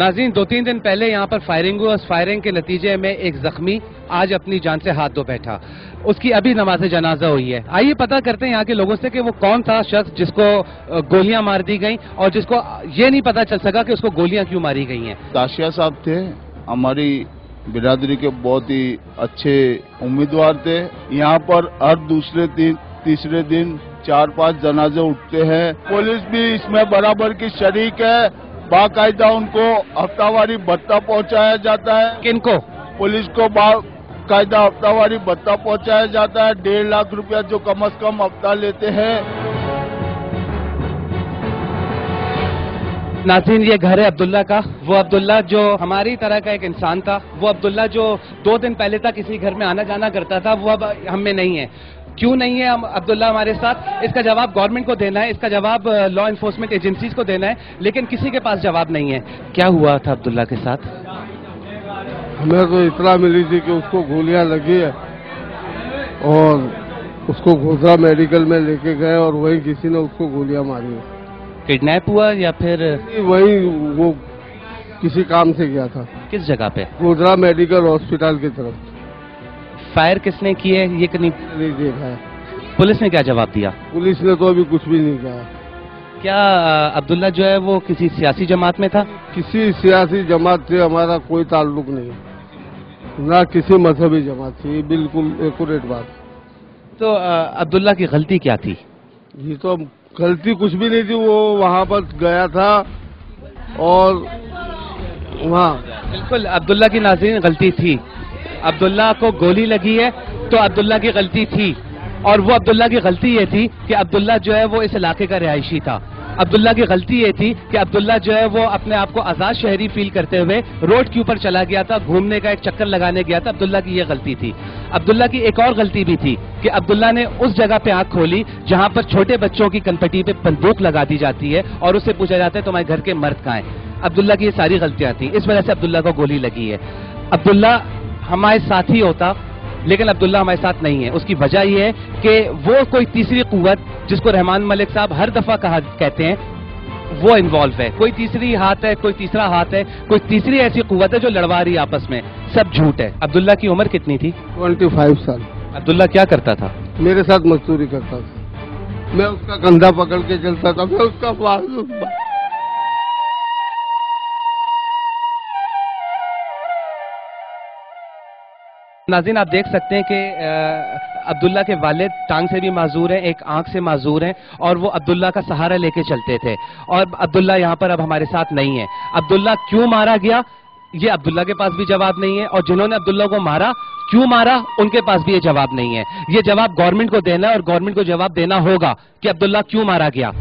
नाज़रीन, 2-3 दिन पहले यहाँ पर फायरिंग हुई और फायरिंग के नतीजे में एक जख्मी आज अपनी जान से हाथ धो बैठा। उसकी अभी नमाज जनाजा हुई है। आइए पता करते हैं यहाँ के लोगों से कि वो कौन था शख्स जिसको गोलियां मार दी गई और जिसको ये नहीं पता चल सका कि उसको गोलियां क्यों मारी गई हैं। दाशिया साहब थे, हमारी बिरादरी के बहुत ही अच्छे उम्मीदवार थे। यहाँ पर हर दूसरे दिन तीसरे दिन 4-5 जनाजे उठते हैं। पुलिस भी इसमें बराबर की शरीक है। बाकायदा उनको हफ्तावारी भत्ता पहुंचाया जाता है। किनको? पुलिस को बाकायदा हफ्तावारी भत्ता पहुंचाया जाता है। 1.5 लाख रुपया जो कम से कम हफ्ता लेते हैं। नाज़रीन, ये घर है अब्दुल्ला का। वो अब्दुल्ला जो हमारी तरह का एक इंसान था, वो अब्दुल्ला जो 2 दिन पहले तक किसी घर में आना जाना करता था, वो अब हम में नहीं है। क्यों नहीं है हम अब्दुल्ला हमारे साथ? इसका जवाब गवर्नमेंट को देना है, इसका जवाब लॉ एनफोर्समेंट एजेंसीज को देना है, लेकिन किसी के पास जवाब नहीं है। क्या हुआ था अब्दुल्ला के साथ? हमें तो इतला मिली थी कि उसको गोलियां लगी है और उसको घोसरा मेडिकल में लेके गए और वहीं किसी ने उसको गोलियां मारी है। किडनैप हुआ या फिर वहीं वो किसी काम से गया था। किस जगह पे? घोसरा मेडिकल हॉस्पिटल की तरफ। फायर किसने किए ये नहीं देखा है। पुलिस ने क्या जवाब दिया? पुलिस ने तो अभी कुछ भी नहीं कहा। क्या अब्दुल्ला जो है वो किसी सियासी जमात में था? किसी सियासी जमात से हमारा कोई ताल्लुक नहीं, ना किसी मजहबी जमात से। ये बिल्कुल एक्यूरेट बात। तो अब्दुल्ला की गलती क्या थी? ये तो गलती कुछ भी नहीं थी। वो वहाँ पर गया था और वहाँ बिल्कुल अब्दुल्ला की नाज़रीन गलती थी। अब्दुल्ला को गोली लगी है तो अब्दुल्ला की गलती थी, और वो अब्दुल्ला की गलती ये थी कि अब्दुल्ला जो है वो इस इलाके का रिहायशी था। अब्दुल्ला की गलती ये थी कि अब्दुल्ला जो है वो अपने आप को आज़ाद शहरी फील करते हुए रोड के ऊपर चला गया था, घूमने का एक चक्कर लगाने गया था। अब्दुल्ला की ये गलती थी। अब्दुल्ला की एक और गलती भी थी कि अब्दुल्ला ने उस जगह पे आंख खोली जहां पर छोटे बच्चों की कनपटी पे बंदूक लगा दी जाती है और उससे पूछा जाता है तुम्हारे घर के मर्द कहाँ हैं। अब्दुल्ला की ये सारी गलतियां थी, इस वजह से अब्दुल्ला को गोली लगी है। अब्दुल्ला हमारे साथ ही होता, लेकिन अब्दुल्ला हमारे साथ नहीं है। उसकी वजह यह है कि वो कोई तीसरी कुव्वत, जिसको रहमान मलिक साहब हर दफा कहते हैं, वो इन्वॉल्व है। कोई तीसरी हाथ है, कोई तीसरा हाथ है, कोई तीसरी ऐसी कुव्वत है जो लड़वा रही है आपस में। सब झूठ है। अब्दुल्ला की उम्र कितनी थी? 25 साल। अब्दुल्ला क्या करता था? मेरे साथ मजदूरी करता था। मैं उसका कंधा पकड़ के चलता था, मैं उसका नाज़रीन, आप देख सकते हैं कि अब्दुल्ला के वालिद टांग से भी माजूर हैं, एक आंख से माजूर हैं, और वो अब्दुल्ला का सहारा लेके चलते थे। और अब्दुल्ला यहाँ पर अब हमारे साथ नहीं है। अब्दुल्ला क्यों मारा गया ये अब्दुल्ला के पास भी जवाब नहीं है, और जिन्होंने अब्दुल्ला को मारा क्यों मारा उनके पास भी ये जवाब नहीं है। ये जवाब गवर्नमेंट को देना है और गवर्नमेंट को जवाब देना होगा कि अब्दुल्ला क्यों मारा गया।